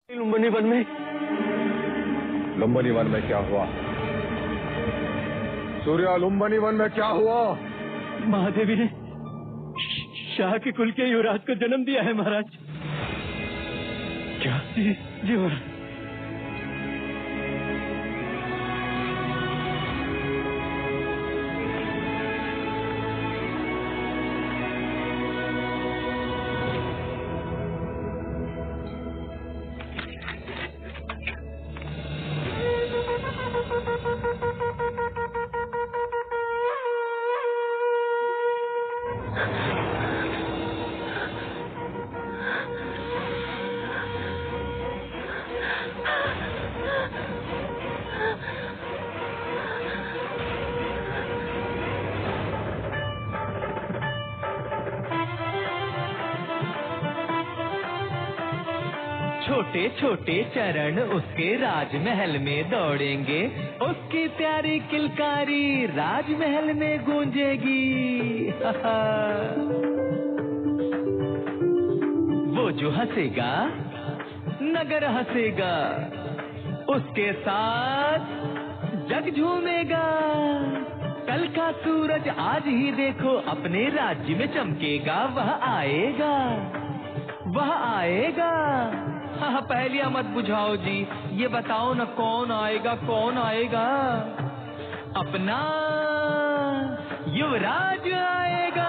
Lumbini one में। Lumbini one में क्या हुआ? सूर्या, लुम्बिनी वन में क्या हुआ? महादेवी ने शाह के कुल के युवराज को जन्म दिया है महाराज। क्या? जी महाराज। छोटे छोटे चरण उसके राजमहल में दौड़ेंगे, उसकी प्यारी किलकारी राजमहल में गूंजेगी। वो जो हंसेगा नगर हंसेगा, उसके साथ जग झूमेगा। कल का सूरज आज ही देखो अपने राज्य में चमकेगा। वह आएगा, वह आएगा। हाँ, पहलिया मत बुझाओ जी, ये बताओ न कौन आएगा, कौन आएगा? अपना युवराज आएगा।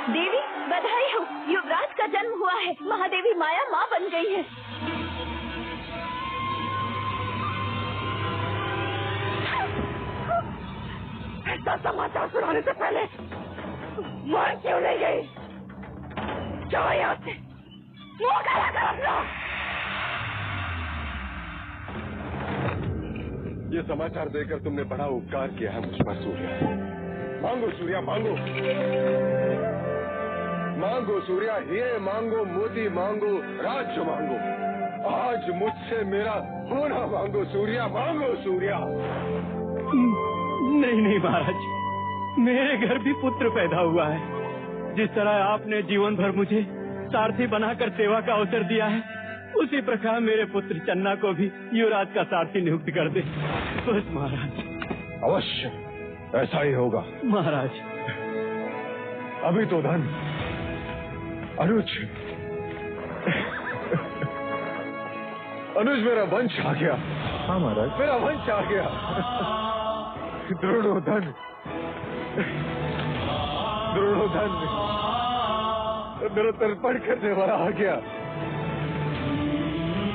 देवी बधाई हो, युवराज का जन्म हुआ है। महादेवी माया माँ बन गई है। ऐसा समाचार सुनाने से पहले मार क्यों नहीं गई? जाओ यहाँ से, मुँह काला कर अपना। ये समाचार देकर तुमने बड़ा उपकार किया है मुझ पर सूर्या। मांगो सूर्या, मांगो मांगो सूर्या, हीरे मांगो, मोती मांगो, राज्य मांगो। आज मुझसे मेरा होना मांगो सूर्या, मांगो सूर्या। नहीं नहीं महाराज, मेरे घर भी पुत्र पैदा हुआ है। जिस तरह आपने जीवन भर मुझे सारथी बनाकर सेवा का अवसर दिया है, उसी प्रकार मेरे पुत्र चन्ना को भी युवराज का सारथी नियुक्त कर दे बस महाराज। अवश्य ऐसा ही होगा महाराज। अभी तो धन अनुज अनुज मेरा वंश आ गया। हाँ महाराज, मेरा वंश आ गया। द्रोणोधन, द्रोणोधन मेरा तर्पण करने वाला आ गया।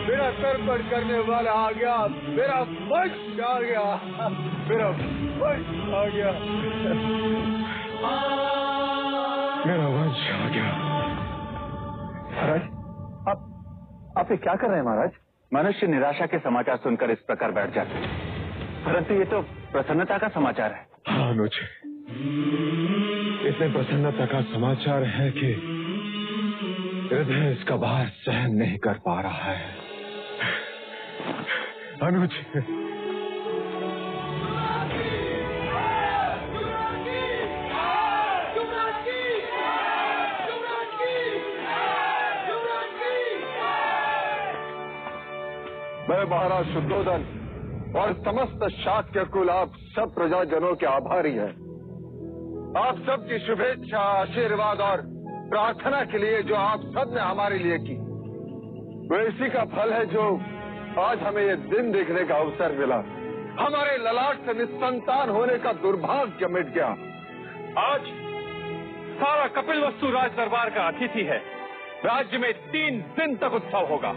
मेरा तर्पण करने वाला आ गया। मेरा वंश आ गया। मेरा वंश आ गया। मेरा वंश आ गया। महाराज, आप ये क्या कर रहे हैं महाराज? मनुष्य निराशा के समाचार सुनकर इस प्रकार बैठ जाते हैं, परंतु ये तो प्रसन्नता का समाचार है। हाँ अनुज, इतने प्रसन्नता का समाचार है कि हृदय इसका भार सहन नहीं कर पा रहा है। अनुज, मैं महाराज शुद्धोधन और समस्त शाक्य कुल आप सब प्रजाजनों के आभारी हैं। आप सबकी शुभेच्छा, आशीर्वाद और प्रार्थना के लिए जो आप सब ने हमारे लिए की, वो इसी का फल है जो आज हमें ये दिन देखने का अवसर मिला। हमारे ललाट से निस्संतान होने का दुर्भाग्य मिट गया। आज सारा कपिलवस्तु राज दरबार का अतिथि है। राज्य में 3 दिन तक उत्सव होगा।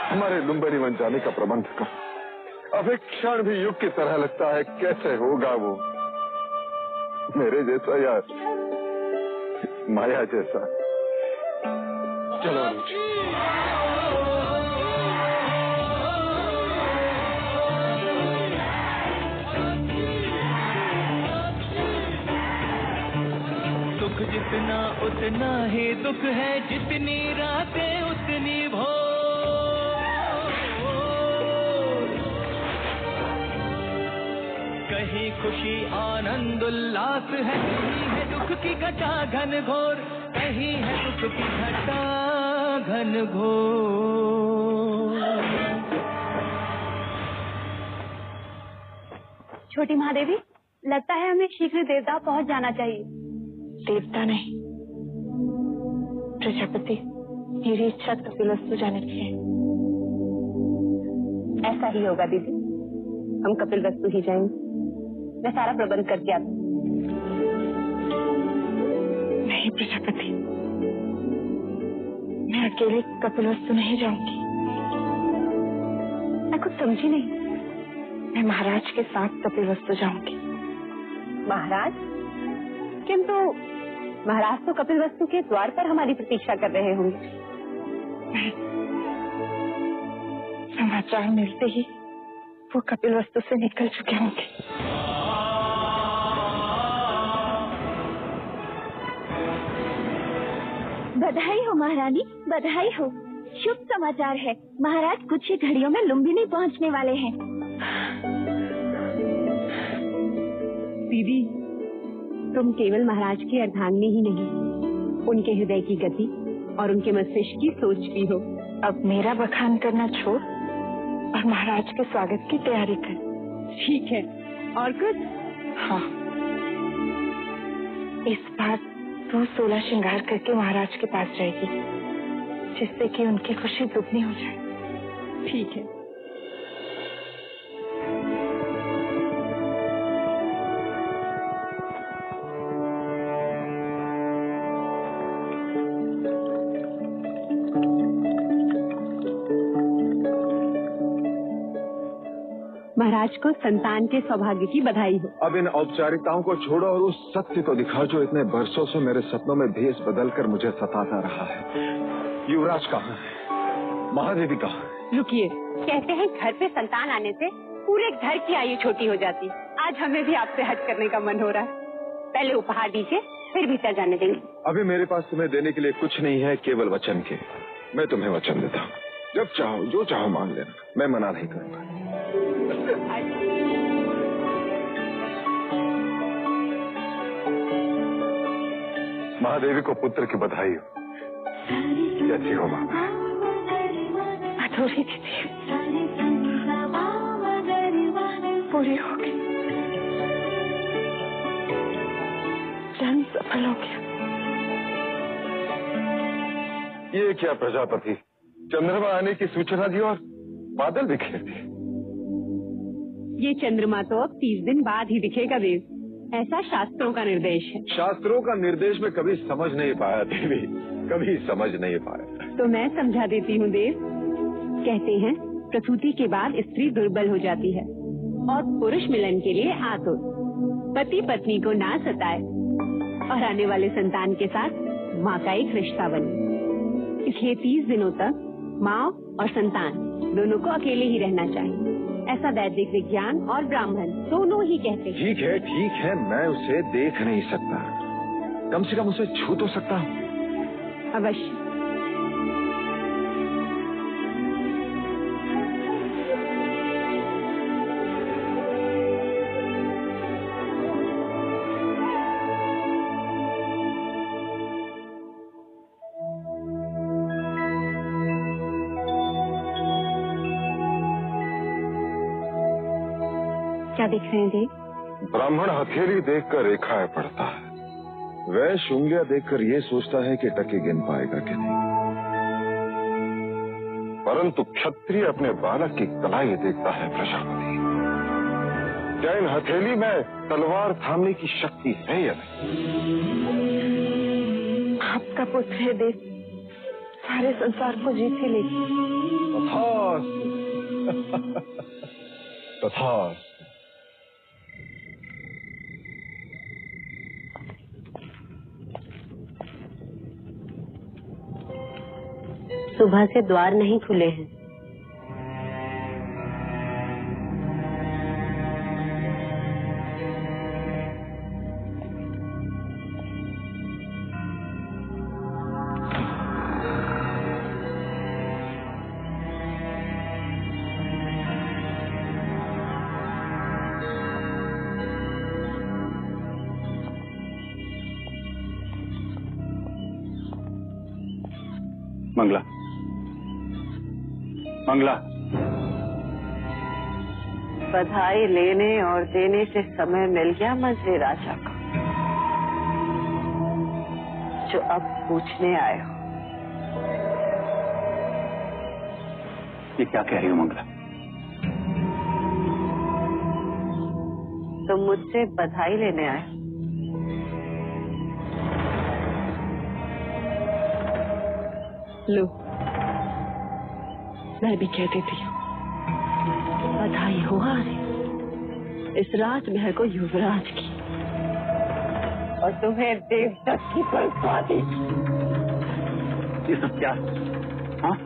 हमारे लुम्बिनी वन जाने का प्रबंध कर। अब एक क्षण भी युग की तरह लगता है। कैसे होगा वो मेरे जैसा या माया जैसा? चलो सुख जितना उतना ही दुख है, जितनी रातें उतनी भोर। कहीं खुशी आनंद उल्लास है, कहीं है दुख की घटा घन घोर, कहीं है दुख की घटा घन घोर। छोटी महादेवी, लगता है हमें शीघ्र देवता पहुंच जाना चाहिए। देवता नहीं, प्रजापति, मेरी इच्छा कपिलवस्तु जाने की है। ऐसा ही होगा दीदी, हम कपिलवस्तु ही जाएंगे। मैं सारा प्रबंध करके आती हूँ। नहीं प्रजापति, मैं अकेले कपिलवस्तु नहीं जाऊंगी। मैं कुछ समझी नहीं। मैं महाराज के साथ कपिलवस्तु जाऊंगी। महाराज? किंतु महाराज तो कपिलवस्तु के द्वार पर हमारी प्रतीक्षा कर रहे होंगे। समाचार मिलते ही वो कपिलवस्तु से निकल चुके होंगे। बधाई हो महारानी, बधाई हो। शुभ समाचार है, महाराज कुछ ही घड़ियों में लुम्बिनी पहुंचने वाले हैं। दीदी, तुम केवल महाराज की अर्धांगिनी ही नहीं, उनके हृदय की गति और उनके मस्तिष्क की सोच भी हो। अब मेरा बखान करना छोड़ और महाराज के स्वागत की तैयारी कर। ठीक है, और कुछ? हाँ, इस बार तू 16 श्रृंगार करके महाराज के पास जाएगी, जिससे कि उनकी खुशी दुगनी हो जाए। ठीक है। महाराज को संतान के सौभाग्य की बधाई हो। अब इन औपचारिकताओं को छोड़ो और उस सत्य को दिखाओ जो इतने बरसों से मेरे सपनों में भेष बदलकर मुझे सताता रहा है। युवराज कहाँ है? महादेवी कहाँ है? रुकिए, कहते हैं घर पे संतान आने से पूरे घर की आयु छोटी हो जाती। आज हमें भी आपसे हज करने का मन हो रहा है। पहले उपहार दीजिए, फिर भीतर जाने देंगे। अभी मेरे पास तुम्हें देने के लिए कुछ नहीं है, केवल वचन के। मैं तुम्हें वचन देता हूँ, जब चाहो जो चाहो मांग लेना, मैं मना नहीं करूँगा। महादेवी को पुत्र की बधाई हो। कैसी हो माँ? अधूरी थी, पूरी हो गई, जन्म सफल हो गया। ये क्या प्रजापति, चंद्रमा आने की सूचना दी और बादल बिखेर दिए। ये चंद्रमा तो अब 30 दिन बाद ही दिखेगा देव, ऐसा शास्त्रों का निर्देश है। शास्त्रों का निर्देश में कभी समझ नहीं पाया देवी, कभी समझ नहीं पाया। तो मैं समझा देती हूँ देव। कहते हैं प्रसूति के बाद स्त्री दुर्बल हो जाती है और पुरुष मिलन के लिए आतुर। पति पत्नी को ना सताए और आने वाले संतान के साथ माँ का एक रिश्ता बने। इसलिए 30 दिनों तक माँ और संतान दोनों को अकेले ही रहना चाहिए। ऐसा वैदिक विज्ञान और ब्राह्मण दोनों ही कहते हैं। ठीक है, मैं उसे देख नहीं सकता, कम से कम उसे छू तो सकता हूँ। अवश्य। क्या देख रहे हैं जी? ब्राह्मण हथेली देखकर रेखाएं पढ़ता है, वैश्य उंगलियां देखकर ये सोचता है कि टके गिन पाएगा कि नहीं, परंतु क्षत्रिय अपने बालक की कलाई देखता है। प्रजापति, क्या इन हथेली में तलवार थामने की शक्ति है या नहीं? आपका पुत्र है देव, सारे संसार को जीत ही लेगी। तथास्तु। सुबह से द्वार नहीं खुले हैं। मंगला, मंगला, बधाई लेने और देने से समय मिल गया मंत्री राजा को, जो अब पूछने आए हो। ये क्या कह रही हो मंगला? तुम मुझसे बधाई लेने आए। लो, मैं भी कह देती हूँ, बधाई हो आज इस राजमहल को युवराज की, और तुम्हें देवदत्त की बर्बादी। ये सब क्या? हाँ,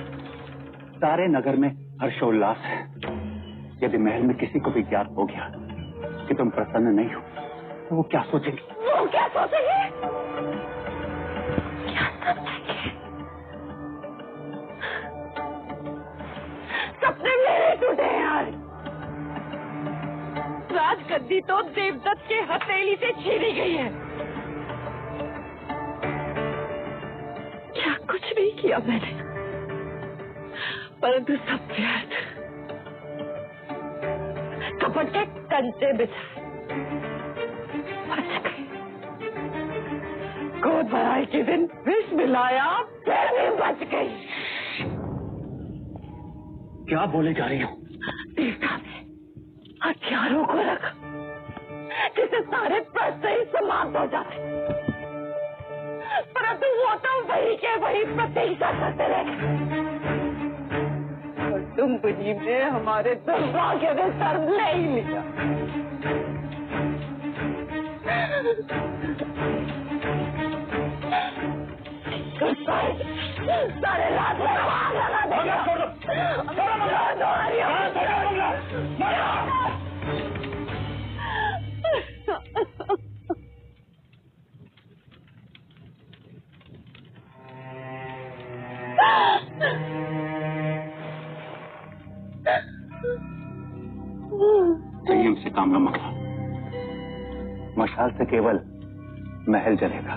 सारे नगर में हर्षोल्लास है। यदि महल में किसी को भी ज्ञात हो गया कि तुम प्रसन्न नहीं हो, तो वो क्या सोचेंगे? वो क्या सोचेंगे? क्या सोचेंगे? सपने मेरे टूटे हैं यार। राजगद्दी तो देवदत्त के हथेली से छीनी गई है। क्या कुछ नहीं किया मैंने, परंतु सब व्यर्थ। कपट के कंचे बिछाए, बच गए। गोद भराई के दिन विष मिलाया, फिर भी बच गई। क्या बोले जा रही हो? देवता ने हथियारों को रखा, जिसे सारे प्रश्न ही समाप्त हो जाते, परंतु वो तो वही के वही प्रतीक्षा करते रहे। और तुम बुझी ने हमारे दुर्भाग्य में शर्म ले ही लिया। सारे रात में आग लगा देगा। संयम से काम लो मंगला। मशाल से केवल महल जलेगा,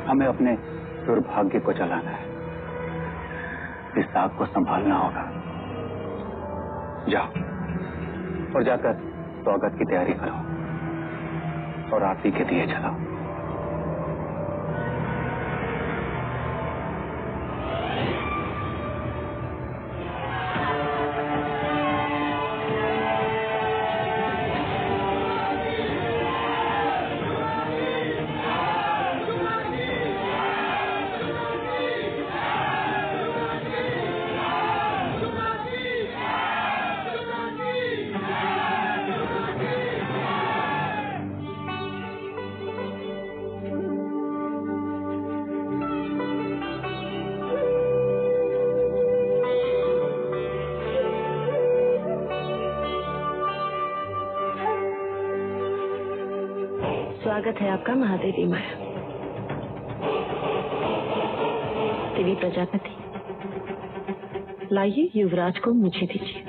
हमें अपने दुर्भाग्य को जलाना है। इस आग को संभालना होगा। जाओ और जाकर स्वागत की तैयारी करो और आरती के दिए जलाओ। स्वागत है आपका महादेवी माया। देवी प्रजापति, लाइए युवराज को मुझे दीजिए।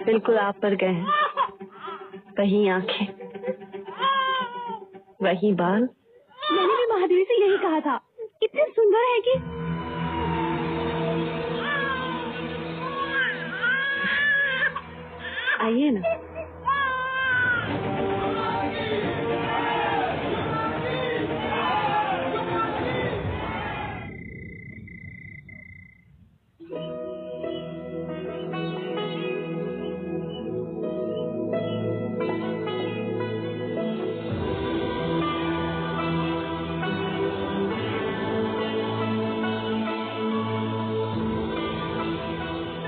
बिल्कुल आप पर गए हैं। वही आंखें, वही बाल। मैंने भी महादेवी से यही कहा था, इतने सुंदर है कि। आइए ना।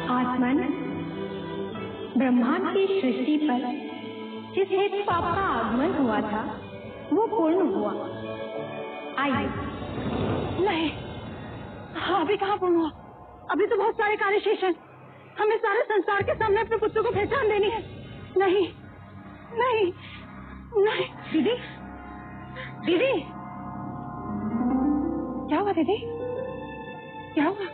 आत्मन, ब्रह्मांड की सृष्टि पर जिस हेतु आपका आगमन हुआ था वो पूर्ण हुआ। आइए। नहीं, अभी कहाँ पूर्ण हुआ? अभी तो बहुत सारे कार्य शेष हैं। हमें सारे संसार के सामने अपने पुत्र को पहचान देनी है। नहीं नहीं नहीं। दीदी, दीदी, क्या हुआ दीदी? क्या हुआ?